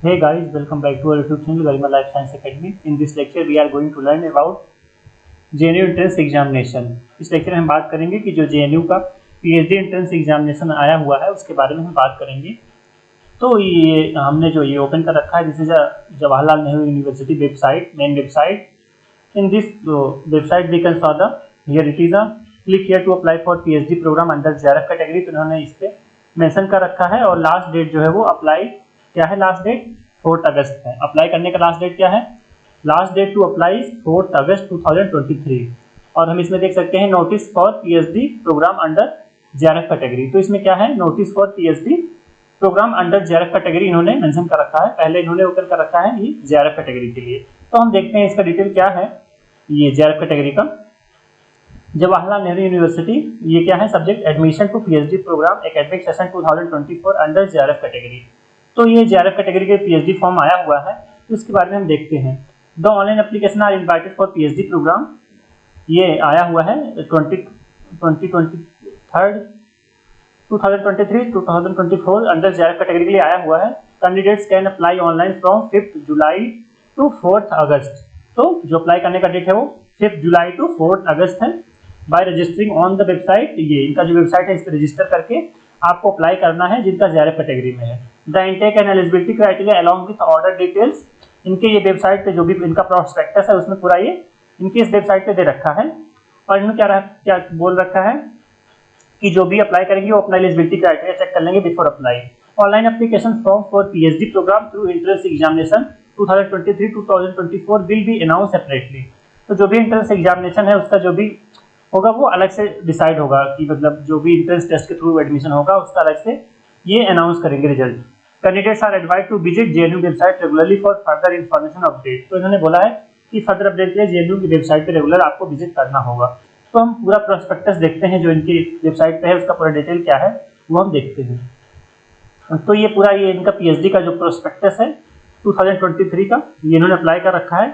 Hey guys, welcome back to our YouTube channel Garima Life Science Academy. In this lecture, we are going to learn about JNU Entrance Examination. इस lecture में हम बात करेंगे कि जो JNU का PhD Entrance Examination आया हुआ है उसके बारे में हम बात करेंगे। तो ये हमने जो ये ओपन कर रखा है, this is Jawaharlal Nehru university website, main website. In this website we can saw the here it is a click here to apply for PhD program under JRF category. तो उन्होंने इस पे मेंशन कर रखा है और लास्ट डेट जो है वो अप्लाई क्या है, लास्ट डेट 4 अगस्त है. अप्लाई करने का लास्ट डेट क्या है, last date to apply 4 August 2023. और हम इसमें देख सकते हैं notice for PhD program under JRF category. तो इसमें क्या है, notice for PhD program under JRF category इन्होंने मेंशन कर रखा है. पहले इन्होंने ओपन कर रखा है ये जेआरएफ कैटेगरी के लिए. तो हम देखते हैं इसका डिटेल क्या है. ये जेआरएफ कैटेगरी का जवाहरलाल नेहरू यूनिवर्सिटी, ये क्या है, subject admission to PhD program academic session 2024 under JRF category. तो ये जेआरएफ कैटेगरी के पीएचडी फॉर्म आया हुआ है, तो इसके बारे में हम देखते हैं. The online application are invited for PhD program, ये आया हुआ है 2023 अंडर जेआरएफ कैटेगरी के लिए आया हुआ है. Candidates can apply online from 5 July to 4 August. तो जो अप्लाई करने का डेट है वो 5 जुलाई टू 4 अगस्त है. By registering on the website, ये इनका जो वेबसाइट है इस पर रजिस्टर करके आपको अप्लाई करना है जिनका जेआरएफ कैटेगरी में है. The intake and eligibility criteria along with order details, इनके ये वेबसाइट पे जो भी इनका प्रोस्पेक्टस है उसमें पूरा ये इनके इस वेबसाइट पे दे रखा है. और इन्होंने क्या बोल रखा है कि जो भी अप्लाई करेंगे वो अपना एलिजिबिलिटी क्राइटेरिया चेक कर लेंगे before apply. Online application form for PhD program through entrance examination 2023-2024 will be announce separately. तो जो भी एंट्रेंस एग्जामिनेशन है उसका जो भी होगा वो अलग से डिसाइड होगा कि मतलब जो भी एंट्रेंस टेस्ट के थ्रू एडमिशन होगा उसका अलग से ये अनाउंस करेंगे result. Candidates are advised to visit JNU website regularly for further information update. तो इन्होंने बोला है कि फर्दर अपडेट के लिए जेएनयू की वेबसाइट पे रेगुलर आपको विजिट करना होगा. तो हम पूरा प्रोस्पेक्टस देखते हैं जो इनकी वेबसाइट पे है, उसका पूरा डिटेल क्या है वो हम देखते हैं. तो ये पूरा ये इनका पीएचडी का जो प्रोस्पेक्टस है 2023 का, ये इन्होंने अप्लाई कर रखा है.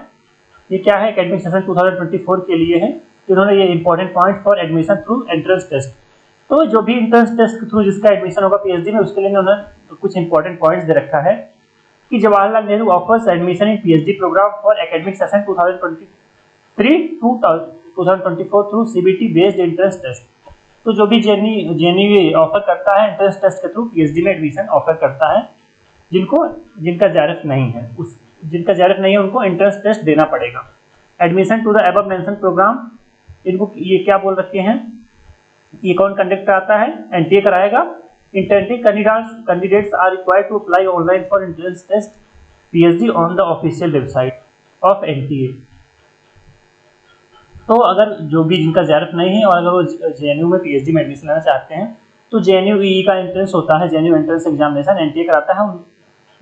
ये क्या है, एकेडमिक सेशन 2024 के लिए है. तो इन्होंने ये important point for admission through entrance test. तो जो भी एंट्रेंस टेस्ट के थ्रू जिसका एडमिशन होगा पीएचडी में उसके लिए उन्होंने कुछ इंपॉर्टेंट पॉइंट्स दे रखा है कि Jawaharlal Nehru offers admission in PhD program for academic session 2023-2024 through CBT based entrance test. तो जो भी जेएनयू ऑफर करता है एंट्रेंस टेस्ट के थ्रू पीएचडी में एडमिशन ऑफर करता है, जिनका जेआरएफ नहीं है जिनका जेआरएफ नहीं है उनको एंट्रेंस टेस्ट देना पड़ेगा. Admission to the above mention program, इनको ये क्या बोल रखे हैं, ये कौन कंडक्ट कराता है, एनटीए कराएगा. Interested candidates are required to apply online for entrance test PhD on the official website of NTA. तो अगर जो भी जिनका जेआरएफ नहीं है और अगर वो जेएनयू में पीएचडी में एडमिशन लेना चाहते हैं तो जेएनयू ई का एंट्रेंस होता है, जेएनयू एंट्रेंस एग्जामिनेशन एनटीए कराता है.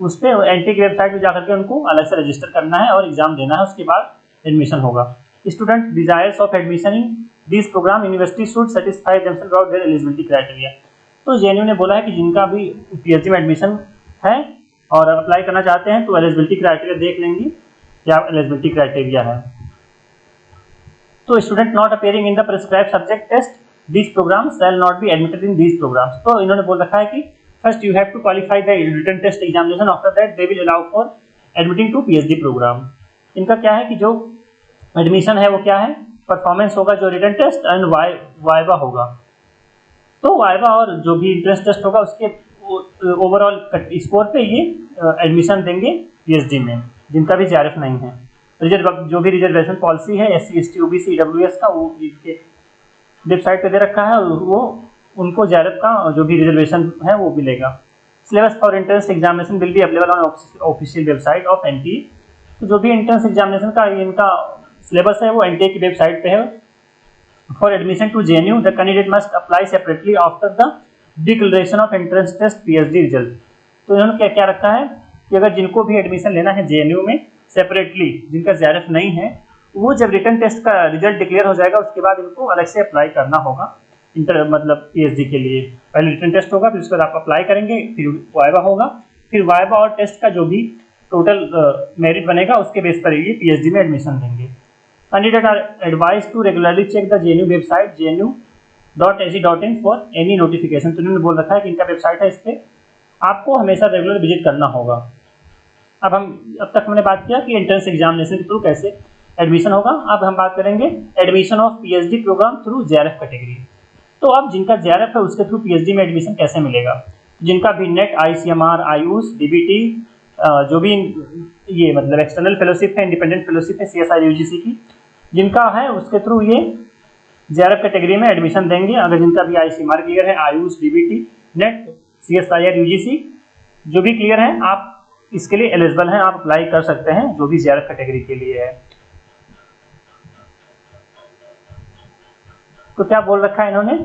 उस पर एनटीए की वेबसाइट पर जाकर के उनको अलग से रजिस्टर करना है और एग्जाम देना है, उसके बाद एडमिशन होगा. Student desires of admission in this program university should satisfy themselves about their eligibility criteria. तो जेएनयू ने बोला है कि जिनका भी पीएचडी में एडमिशन है और अप्लाई करना चाहते हैं तो एलिजिबिलिटी क्राइटेरिया देख लेंगे क्या एलिजिबिलिटी क्राइटेरिया है. तो student not appearing in the prescribed subject test this program shall not be admitted in this programs. तो इन्होंने बोल रखा है कि first you have to qualify the written test examination, after that they will allow for admitting to PhD program. इनका क्या है कि जो एडमिशन है वो क्या है, परफॉर्मेंस होगा जो रिटन टेस्ट एंड वाइवा होगा. तो वाइवा और जो भी इंट्रेंस टेस्ट होगा उसके ओवरऑल स्कोर पे ये एडमिशन देंगे पीएचडी में जिनका भी जेआरएफ नहीं है. जो भी रिजर्वेशन पॉलिसी है एससी एसटी ओबीसी ईडब्ल्यूएस का वो इनके वेबसाइट पे दे रखा है, वो उनको जेआरएफ का जो भी रिजर्वेशन है वो मिलेगा. Syllabus for entrance examination will be available on official website of NTA. तो जो भी एंट्रेंस एग्जामिनेशन का इनका सिलेबस है वो एनटीए की वेबसाइट पे है. For admission to JNU the candidate must apply separately after the declaration of entrance test PhD result. तो इन्होंने क्या रखा है कि अगर जिनको भी एडमिशन लेना है जेएनयू में सेपरेटली, जिनका जेआरएफ नहीं है, वो जब रिटन टेस्ट का रिजल्ट डिक्लेयर हो जाएगा उसके बाद इनको अलग से अप्लाई करना होगा मतलब पीएचडी के लिए. पहले रिटन टेस्ट होगा, फिर उसके बाद आप अप्लाई करेंगे, फिर वाइवा होगा, फिर वाइवा और टेस्ट का जो भी टोटल मेरिट बनेगा उसके बेस पर ये पीएचडी में एडमिशन देंगे. Candidate are advised to regularly check the JNU website jnu.ac.in for any notification. तो इन्होंने बोल रखा है कि इनका वेबसाइट है, इस पर आपको हमेशा रेगुलर विजिट करना होगा. अब तक हमने बात किया कि एंट्रेंस एग्जामिनेशन के थ्रू कैसे एडमिशन होगा। अब हम बात करेंगे admission of PhD program through JRF category. तो अब जिनका जेआरएफ है उसके थ्रू पीएचडी में एडमिशन कैसे मिलेगा? जिनका भी नेट, आईसीएमआर, आयुष, डीबीटी, जो भी ये मतलब एक्सटर्नल फेलोशिप है, इंडिपेंडेंट फेलोशिप है सीएसआई यूजीसी की, जिनका है उसके थ्रू ये जेआरएफ कैटेगरी में एडमिशन देंगे। अगर जिनका भी आईसीएमआर क्लियर है, Ayush, DBT, net, CSIR UGC जो भी क्लियर है, आप इसके लिए एलिजिबल हैं, आप अप्लाई कर सकते हैं जो भी जेआरएफ कैटेगरी के लिए है। तो क्या बोल रखा है इन्होंने?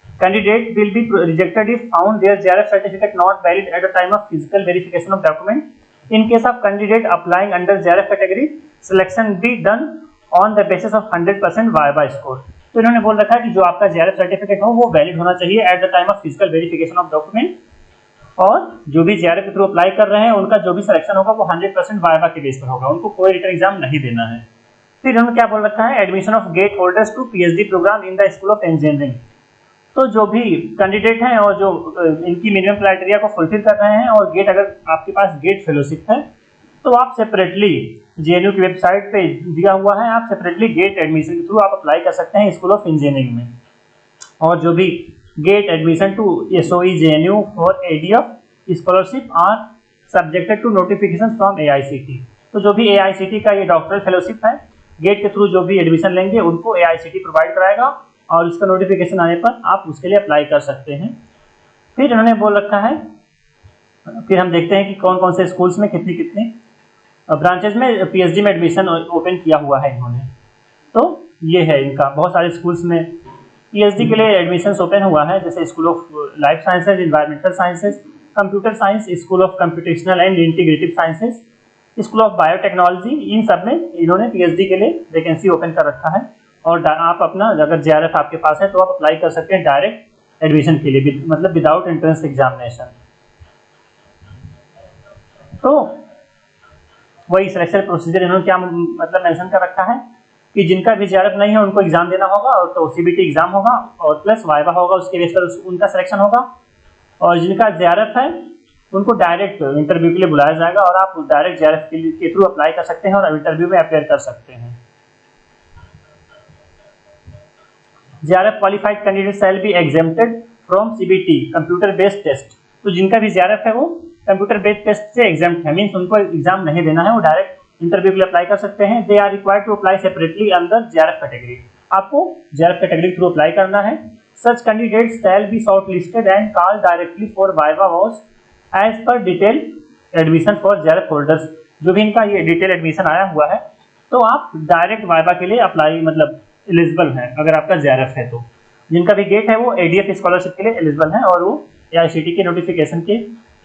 Candidate will be rejected if found their JRF certificate not valid at the time of physical verification of document. In case of candidate applying under JRF category, selection be done on the basis of 100% viva score. तो इन्होंने बोल रखा है कि जो आपका JRF certificate हो वो वैलिड होना चाहिए eight the time of physical verification of document, और जो भी जेआरएफ के थ्रू अप्लाई कर रहे हैं उनका जो भी सिलेक्शन होगा वो 100% वाइवा के बेस पर होगा, उनको कोई रिटन एग्जाम नहीं देना है। फिर उन्होंने क्या बोल रखा है? Admission of GATE holders to PhD program in the school of engineering. तो जो भी कैंडिडेट हैं और जो इनकी मिनिमम क्राइटेरिया को फुलफिल कर रहे हैं और गेट, अगर आपके पास गेट फेलोशिप है तो आप सेपरेटली जेएनयू की वेबसाइट पे दिया हुआ है, आप सेपरेटली गेट एडमिशन के थ्रू आप अप्लाई कर सकते हैं स्कूल ऑफ इंजीनियरिंग में। और जो भी get admission to SOE JNU for ADF scholarship are subjected to notification from AICT. तो जो भी एआईसीटी का ये डॉक्टरल फेलोशिप है, गेट के थ्रू जो भी एडमिशन लेंगे उनको एआईसीटी प्रोवाइड कराएगा और इसका नोटिफिकेशन आने पर आप उसके लिए अप्लाई कर सकते हैं। फिर इन्होंने बोल रखा है, फिर हम देखते हैं कि कौन कौन से स्कूल्स में कितनी कितनी ब्रांचेज में पीएचडी में एडमिशन ओपन किया हुआ है इन्होंने। तो ये है इनका, बहुत सारे स्कूल्स में पीएचडी के लिए एडमिशन ओपन हुआ है, जैसे school of life sciences, environmental sciences, computer science, school of computational and integrative sciences, school of biotechnology. इन सब में इन्होंने पीएचडी के लिए वैकेंसी ओपन कर रखा है और आप अपना अगर जेआरएफ आपके पास है तो आप अप्लाई कर सकते हैं डायरेक्ट एडमिशन के लिए, मतलब विदाउट एंट्रेंस एग्जामिनेशन। तो वही सिलेक्शन प्रोसीजर इन्होंने क्या मतलब मेंशन कर रखा है कि जिनका भी जेआरएफ नहीं है उनको एग्जाम देना होगा, और तो सीबीटी एग्जाम होगा और प्लस वाइवा होगा, उसके बेस पर उनका सिलेक्शन होगा। और जिनका जेआरएफ है उनको डायरेक्ट इंटरव्यू के लिए बुलाया जाएगा और आप डायरेक्ट जेआरएफ के थ्रू अप्लाई कर सकते हैं और इंटरव्यू में अपेयर कर सकते हैं। JRF qualified candidate shall be exempted from CBT computer based test. तो जिनका भी जेआरएफ है वो कंप्यूटर बेस्ड टेस्ट से एग्जाम्प्ट है, मींस उनको एग्जाम नहीं देना है, वो डायरेक्ट इंटरव्यू के लिए अप्लाई कर सकते हैं। They are required to apply separately under JRF category. आपको जेआरएफ कैटेगरी थ्रू अप्लाई करना है। Such candidates shall be shortlisted and call directly for viva was as per detail admission for JRF holders. जो भी इनका ये detail admission आया हुआ है तो आप डायरेक्ट वाइवा के लिए अप्लाई मतलब एलिजिबल हैं अगर आपका जेआरएफ है तो। जिनका भी गेट है वो एडीएफ स्कॉलरशिप के लिए एलिजिबल हैं और वो एआईसीटी के नोटिफिकेशन के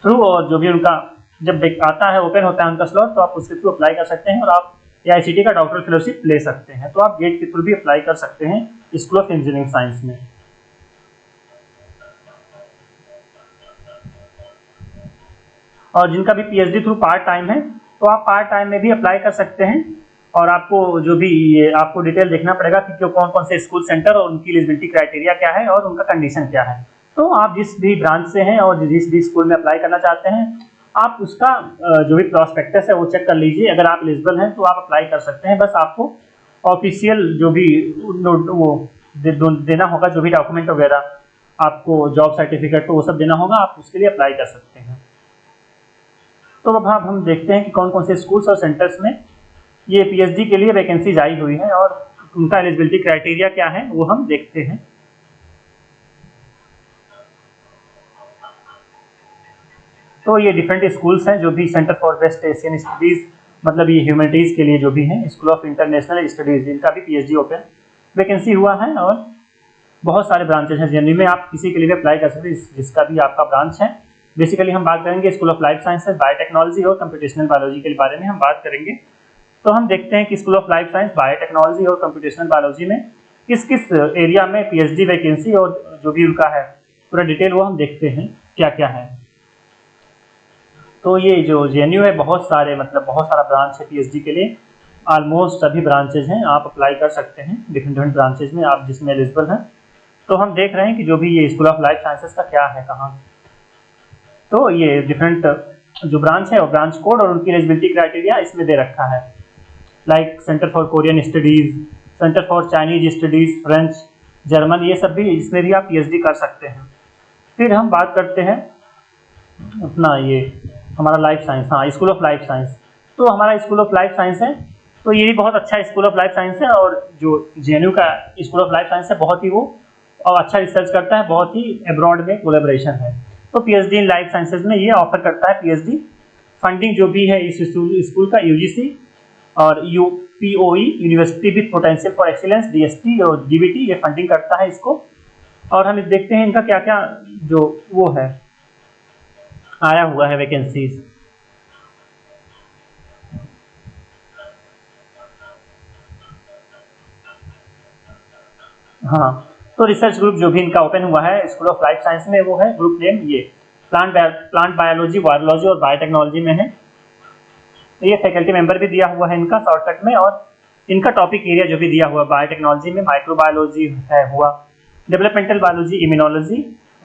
थ्रू, और जो भी उनका जब आता है ओपन होता है उनका स्लॉट तो आप उसके थ्रू अप्लाई कर सकते हैं और आप एआईसीटी का डॉक्टरल फेलोशिप ले सकते हैं। तो आप गेट के थ्रू भी अप्लाई कर सकते हैं स्कूल ऑफ इंजीनियरिंग साइंस में। और जिनका भी पीएचडी थ्रू पार्ट टाइम है तो आप पार्ट टाइम में भी अप्लाई कर सकते हैं। और आपको जो भी ये आपको डिटेल देखना पड़ेगा कि कौन कौन से स्कूल सेंटर और उनकी एलिजिबिलिटी क्राइटेरिया क्या है और उनका कंडीशन क्या है। तो आप जिस भी ब्रांच से हैं और जिस भी स्कूल में अप्लाई करना चाहते हैं आप उसका जो भी प्रॉस्पेक्टस है वो चेक कर लीजिए। अगर आप एलिजिबल हैं तो आप अप्लाई कर सकते हैं। बस आपको ऑफिशियल जो भी वो देना होगा, जो भी डॉक्यूमेंट वगैरह आपको जॉब सर्टिफिकेट तो वो सब देना होगा, आप उसके लिए अप्लाई कर सकते हैं। तो अब हम देखते हैं कि कौन कौन से स्कूल्स और सेंटर्स में ये पीएचडी के लिए वैकेंसीज आई हुई है और उनका एलिजिबिलिटी क्राइटेरिया क्या है वो हम देखते हैं। तो ये डिफरेंट स्कूल्स हैं जो भी centre for West Asian studies, मतलब ये ह्यूमैनिटीज के लिए जो भी हैं, स्कूल ऑफ इंटरनेशनल स्टडीज, इनका भी पीएचडी ओपन वैकेंसी हुआ है और बहुत सारे ब्रांचेज हैं जिनमें में आप किसी के लिए भी अप्लाई कर सकते हैं जिसका भी आपका ब्रांच है। बेसिकली हम बात करेंगे school of life sciences, biotechnology और कंप्यूटेशनल बायोलॉजी के बारे में हम बात करेंगे। तो हम देखते हैं कि school of life science, biotechnology और कंप्यूटेशनल बायोलॉजी में किस किस एरिया में पीएचडी वैकेंसी और जो भी उनका है पूरा डिटेल वो हम देखते हैं क्या क्या है। तो ये जो जेएनयू है बहुत सारे बहुत सारा ब्रांच है पीएचडी के लिए, ऑलमोस्ट सभी ब्रांचेज हैं, आप अप्लाई कर सकते हैं डिफरेंट ब्रांचेज में आप जिसमें एलिजिबल हैं। तो हम देख रहे हैं कि जो भी ये स्कूल ऑफ लाइफ साइंसेज का क्या है कहाँ। तो ये डिफरेंट जो ब्रांच है वो ब्रांच कोड और उनकी एलिजिबिलिटी क्राइटेरिया इसमें दे रखा है, like centre for Korean studies, centre for Chinese studies, French, German, ये सब भी इसमें भी आप पीएचडी कर सकते हैं। फिर हम बात करते हैं अपना ये हमारा लाइफ साइंस, हाँ स्कूल ऑफ लाइफ साइंस। तो हमारा स्कूल ऑफ लाइफ साइंस है, तो ये भी बहुत अच्छा स्कूल ऑफ लाइफ साइंस है, और जो जेएनयू का स्कूल ऑफ लाइफ साइंस है बहुत ही वो और अच्छा रिसर्च करता है, बहुत ही अब्रॉड में कोलेब्रेशन है। तो पीएचडी इन लाइफ साइंसेज में ये ऑफर करता है पीएचडी। फंडिंग जो भी है इस स्कूल का यूजीसी और UPOE university with potential for excellence DST और डीबीटी ये फंडिंग करता है इसको। और हम देखते हैं इनका क्या क्या जो वो है आया हुआ है वैकेंसीज। हाँ, तो रिसर्च ग्रुप जो भी इनका ओपन हुआ है स्कूल ऑफ लाइफ साइंस में वो है ग्रुप नेम ये प्लांट बायोलॉजी, वायरोलॉजी और बायोटेक्नोलॉजी में है। ये फैकल्टी मेंबर भी दिया हुआ है इनका शॉर्टकट में, और इनका टॉपिक एरिया जो भी दिया हुआ बायोटेक्नोलॉजी में माइक्रोबायोलॉजी है हुआ, developmental biology, immunology,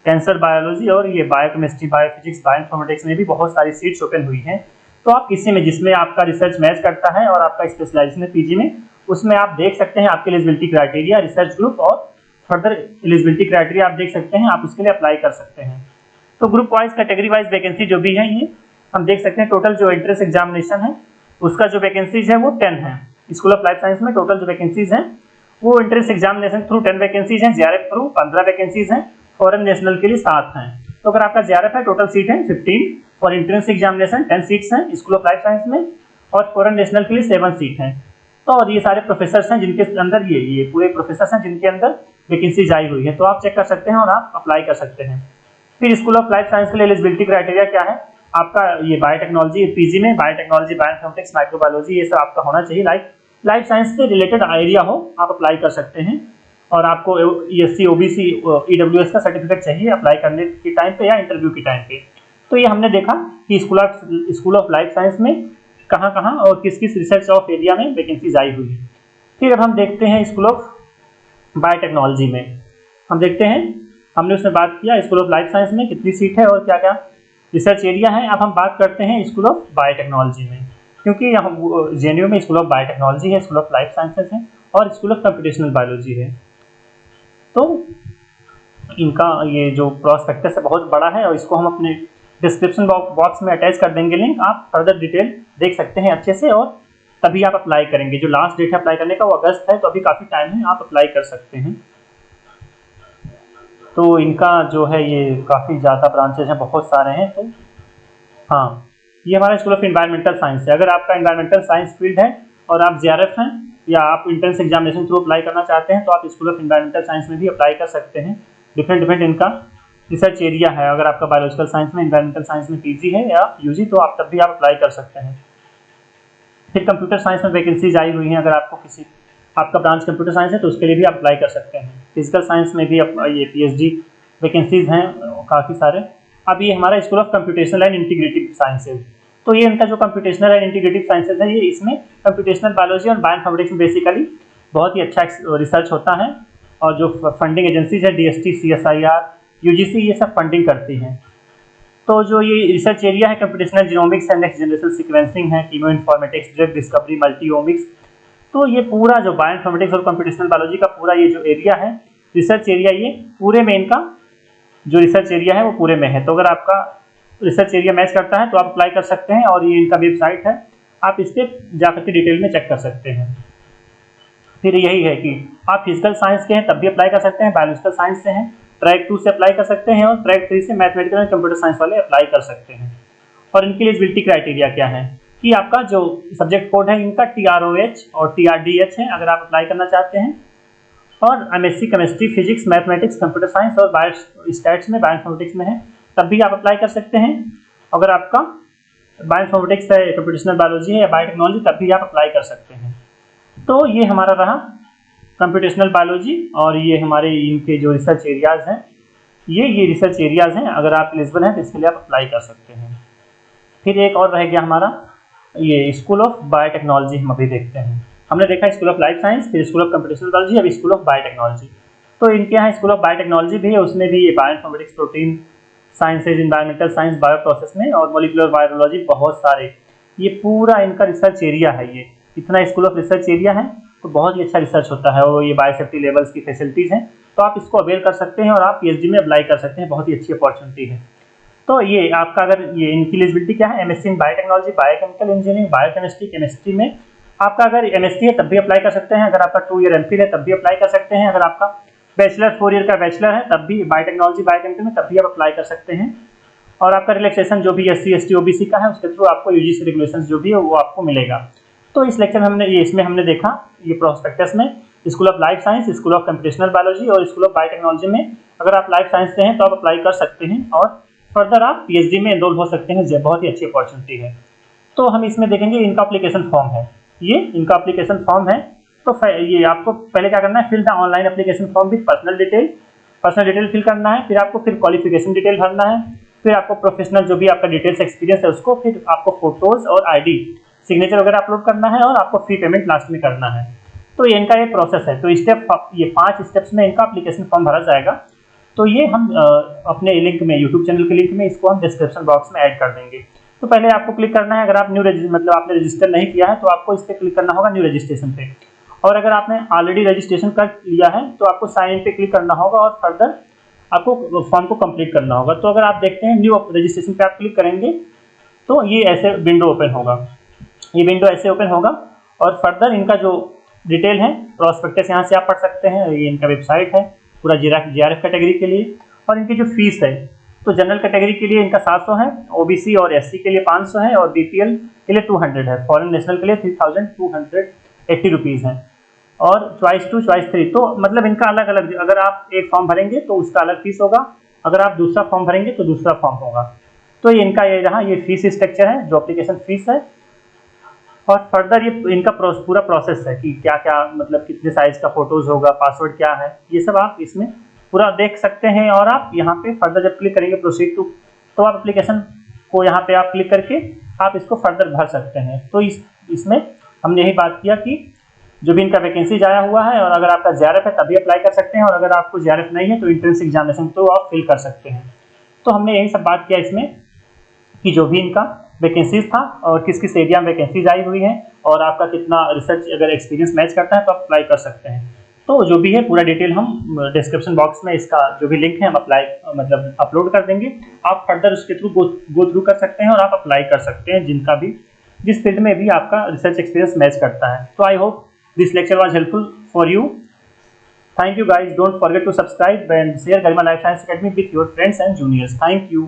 cancer biology और ये बायोकेमिस्ट्री, बायोफिजिक्स, बायोइन्फॉर्मेटिक्स में भी बहुत सारी सीट्स ओपन हुई हैं। तो आप किसी में जिसमें आपका रिसर्च मैच करता है और आपका स्पेशलाइजेशन है पीजी में, उसमें आप देख सकते हैं आपके एलिजिबिलिटी क्राइटेरिया, रिसर्च ग्रुप और फर्दर एलिजिबिलिटी क्राइटेरिया आप देख सकते हैं, आप उसके लिए अप्लाई कर सकते हैं। तो group wise category wise vacancy जो भी है ये हम देख सकते हैं। टोटल जो एंट्रेंस एग्जामिनेशन है उसका जो वैकेंसीज है वो 10 है। स्कूल ऑफ लाइफ साइंस में टोटल जो वैकेंसीज हैं वो एंट्रेंस एग्जामिनेशन थ्रू 10 वैकेंसीज हैं, जेआरएफ थ्रू 15 वैकेंसीज हैं, फॉरेन नेशनल के लिए 7 हैं। तो अगर आपका जेआरएफ है टोटल सीट है 15 और एंट्रेंस एग्जामिनेशन 10 सीट्स हैं स्कूल ऑफ लाइफ साइंस में, और फॉरेन नेशनल के लिए 7 सीट हैं। तो और ये सारे प्रोफेसर्स हैं जिनके अंदर ये पूरे प्रोफेसर्स हैं जिनके अंदर वैकेंसीज आई हुई है, तो आप चेक कर सकते हैं और आप अप्लाई कर सकते हैं। फिर स्कूल ऑफ लाइफ साइंस के लिए एलिजिबिलिटी क्राइटेरिया क्या है आपका, ये बायोटेक्नोलॉजी पीजी में बायोटेक्नोलॉजी, बायोइन्फॉर्मेटिक्स, माइक्रोबायोलॉजी ये सब आपका होना चाहिए, लाइफ साइंस से रिलेटेड एरिया हो आप अप्लाई कर सकते हैं। और आपको एससी, ओबीसी, ईडब्ल्यूएस का सर्टिफिकेट चाहिए अप्लाई करने के टाइम पे या इंटरव्यू के टाइम पे। तो ये हमने देखा कि स्कूल ऑफ लाइफ साइंस में कहाँ कहाँ और किस किस रिसर्च ऑफ एरिया में वैकेंसीज आई हुई है। फिर अब हम देखते हैं स्कूल ऑफ बायोटेक्नोलॉजी में, हम देखते हैं हमने उसमें बात किया स्कूल ऑफ लाइफ साइंस में कितनी सीट है और क्या क्या रिसर्च एरिया है। अब हम बात करते हैं स्कूल ऑफ बायोटेक्नोलॉजी में, क्योंकि जेएनयू में स्कूल ऑफ बायोटेक्नोलॉजी है, स्कूल ऑफ लाइफ साइंसेज है और स्कूल ऑफ कंप्यूटेशनल बायोलॉजी है। तो इनका ये जो प्रॉस्पेक्टस है बहुत बड़ा है और इसको हम अपने डिस्क्रिप्शन बॉक्स में अटैच कर देंगे लिंक, आप फर्दर डिटेल देख सकते हैं अच्छे से और तभी आप अप्लाई करेंगे। जो लास्ट डेट है अप्लाई करने का वो अगस्त है, तो अभी काफ़ी टाइम है, आप अप्लाई कर सकते हैं। तो इनका जो है ये काफ़ी ज़्यादा ब्रांचेज हैं, बहुत सारे हैं। तो हाँ, ये हमारा स्कूल ऑफ इन्वायरमेंटल साइंस है। अगर आपका इन्वायरमेंटल साइंस फील्ड है और आप जेआरएफ हैं या आप एंट्रेंस एग्जामिनेशन थ्रू अप्लाई करना चाहते हैं तो आप स्कूल ऑफ इन्वायरमेंटल साइंस में भी अप्लाई कर सकते हैं। डिफरेंट इनका रिसर्च एरिया है। अगर आपका बायोलॉजिकल साइंस में, इन्वायरमेंटल साइंस में पीजी है या यूजी तो आप तब भी आप अप्लाई कर सकते हैं। फिर कंप्यूटर साइंस में वैकेंसीज आई हुई हैं, अगर आपको आपका ब्रांच कंप्यूटर साइंस है तो उसके लिए भी आप अप्लाई कर सकते हैं। फिजिकल साइंस में भी ये पीएचडी वैकेंसीज हैं काफ़ी सारे। अब ये हमारा school of computational and integrative sciences, तो ये इनका जो कंप्यूटेशनल एंड इंटीग्रेटिव साइंसेज है ये इसमें कंप्यूटेशनल बायोलॉजी और बायोइन्फॉर्मेटिक्स में बेसिकली बहुत ही अच्छा रिसर्च होता है। और जो फंडिंग एजेंसीज है डीएसटी, सीएसआईआर, यूजीसी ये सब फंडिंग करती हैं। तो जो ये रिसर्च एरिया है computational genomics and next generation sequencing है, कीमो इन्फॉर्मेटिक्स, ड्रग डिस्कवरी, मल्टीओमिक्स, तो ये पूरा जो बायोइन्फॉर्मेटिक्स और कंप्यूटेशनल बायोलॉजी का पूरा ये जो एरिया है रिसर्च एरिया, ये पूरे में इनका जो रिसर्च एरिया है वो पूरे में है। तो अगर आपका रिसर्च एरिया मैच करता है तो आप अप्लाई कर सकते हैं और ये इनका वेबसाइट है, आप इस पर जाकर के डिटेल में चेक कर सकते हैं। फिर यही है कि आप फिजिकल साइंस के हैं तब भी अप्लाई कर सकते हैं, बायोलॉजिकल साइंस से हैं ट्रैक 2 से अप्लाई कर सकते हैं और ट्रैक 3 से मैथमेटिकल एंड कंप्यूटर साइंस वाले अप्लाई कर सकते हैं। और इनकी एलिजिबिलिटी क्राइटेरिया क्या है कि आपका जो सब्जेक्ट कोड है इनका TROH और TRDH है अगर आप अप्लाई करना चाहते हैं, और MSc chemistry, physics, mathematics, computer science और बायो स्टैट्स में, बायोइन्फॉर्मेटिक्स में है तब भी आप अप्लाई कर सकते हैं। अगर आपका बायोइन्फॉर्मेटिक्स है, कंप्यूटेशनल बायोलॉजी है या बायोटेक्नोलॉजी तब भी आप अप्लाई कर सकते हैं। तो ये हमारा रहा कंप्यूटेशनल बायोलॉजी और ये हमारे इनके जो रिसर्च एरियाज हैं ये रिसर्च एरियाज हैं। अगर आप एलिजिबल हैं तो इसके लिए आप अप्लाई कर सकते हैं। फिर एक और रह गया हमारा ये स्कूल ऑफ बायोटेक्नोलॉजी, हम अभी देखते हैं। हमने देखा स्कूल ऑफ लाइफ साइंस, फिर स्कूल ऑफ कंप्यूटेशनल बायोलॉजी, अब स्कूल ऑफ बायोटेक्नोलॉजी। तो इनके यहाँ स्कूल ऑफ बायोटेक्नोलॉजी भी है, उसमें भी ये bioinformatics, protein sciences, environmental science, bio process में और मोलिकुलर वायरोलॉजी, बहुत सारे, ये पूरा इनका रिसर्च एरिया है। ये इतना स्कूल ऑफ रिसर्च एरिया है, तो बहुत ही अच्छा रिसर्च होता है और ये बायोसेफ्टी लेवल्स की फैसिलिटीज़ हैं, तो आप इसको अवेल कर सकते हैं और आप पीएचडी में अप्लाई कर सकते हैं, बहुत ही अच्छी अपॉर्चुनिटी है। तो ये आपका अगर ये इनकी एलिजिबिलिटी क्या है, MSc in biotechnology, biochemical engineering, biochemistry, chemistry में आपका अगर एमएससी है तब भी अप्लाई कर सकते हैं, अगर आपका 2 ईयर एमफिल है तब भी अप्लाई कर सकते हैं, अगर आपका बैचलर 4 ईयर का बैचलर है तब भी बायोटेक्नोलॉजी बायोकेमिकल में तब भी आप अप्लाई कर सकते हैं। और आपका रिलैक्सेशन जो भी एससी एसटी ओबीसी का है उसके थ्रू आपको यूजीसी रेगुलेशंस जो भी है वो आपको मिलेगा। तो इस लेक्चर में हमने ये इसमें हमने देखा ये प्रोस्पेक्टस में school of life science, school of computational biology और स्कूल ऑफ बायोटेक्नोलॉजी में अगर आप लाइफ साइंस से हैं तो आप अप्लाई कर सकते हैं और फर्दर आप पीएचडी में एनरोल हो सकते हैं, बहुत ही अच्छी अपॉर्चुनिटी है। तो हम इसमें देखेंगे इनका एप्लीकेशन फॉर्म है, ये इनका एप्लीकेशन फॉर्म है। तो ये आपको पहले क्या करना है, fill the online application form with personal detail fill करना है, फिर आपको फिर क्वालिफिकेशन डिटेल भरना है, फिर आपको प्रोफेशनल जो भी आपका डिटेल्स एक्सपीरियंस है उसको, फिर आपको फोटोज और आईडी सिग्नेचर वगैरह अपलोड करना है और आपको फी पेमेंट लास्ट में करना है। तो ये इनका ये प्रोसेस है। तो स्टेप ये 5 स्टेप्स में इनका एप्लीकेशन फॉर्म भरा जाएगा। तो ये हम अपने लिंक में यूट्यूब चैनल के लिंक में इसको हम डिस्क्रिप्शन बॉक्स में ऐड कर देंगे। तो पहले आपको क्लिक करना है, अगर आप मतलब आपने रजिस्टर नहीं किया है तो आपको इस पर क्लिक करना होगा न्यू रजिस्ट्रेशन पे, और अगर आपने ऑलरेडी रजिस्ट्रेशन कर लिया है तो आपको साइन इन पे क्लिक करना होगा और फर्दर आपको फॉर्म को कंप्लीट करना होगा। तो अगर आप देखते हैं न्यू रजिस्ट्रेशन पे आप क्लिक करेंगे तो ये ऐसे विंडो ओपन होगा, ये विंडो ऐसे ओपन होगा और फर्दर इनका जो डिटेल है प्रोस्पेक्टस यहाँ से आप पढ़ सकते हैं। ये इनका वेबसाइट है पूरा जीआरएफ कैटेगरी के लिए, और इनकी जो फीस है तो जनरल कैटेगरी के लिए इनका 700 है, ओबीसी और एससी के लिए 500 है और बीपीएल के लिए 200 है, फॉरेन नेशनल के लिए 3280 रुपीज़ है, और चॉइस 2 चॉइस 3। तो मतलब इनका अलग अलग, अगर आप एक फॉर्म भरेंगे तो उसका अलग फीस होगा, अगर आप दूसरा फॉर्म भरेंगे तो दूसरा फॉर्म होगा। तो ये इनका ये रहा, ये फीस स्ट्रक्चर है जो एप्लीकेशन फीस है, और फर्दर ये इनका पूरा प्रोसेस है कि क्या क्या मतलब कितने साइज का फोटोज होगा, पासवर्ड क्या है, ये सब आप इसमें पूरा देख सकते हैं। और आप यहाँ पे फर्दर जब क्लिक करेंगे प्रोसीड टू, तो आप एप्लीकेशन को यहाँ पे आप क्लिक करके आप इसको फर्दर भर सकते हैं। तो इसमें हमने यही बात किया कि जो भी इनका वैकेंसीज आया हुआ है, और अगर आपका जीआरएफ है तभी अप्लाई कर सकते हैं, और अगर आपको जीआरएफ नहीं है तो एंट्रेंस एग्जामिनेशन तो आप फिल कर सकते हैं। तो हमने यही सब बात किया इसमें कि जो भी इनका वैकेंसीज था और किस किस एरिया में वैकेंसीज आई हुई है, और आपका कितना रिसर्च अगर एक्सपीरियंस मैच करता है तो आप अप्लाई कर सकते हैं। तो जो भी है पूरा डिटेल हम डिस्क्रिप्शन बॉक्स में इसका जो भी लिंक है हम मतलब अपलोड कर देंगे। आप फर्दर उसके थ्रू गो थ्रू कर सकते हैं और आप अप्लाई कर सकते हैं जिनका भी जिस फील्ड में भी आपका रिसर्च एक्सपीरियंस मैच करता है। तो I hope this lecture was helpful for you. Thank you guys. Don't forget to subscribe and share Garima Life Science Academy with your friends and juniors. Thank you.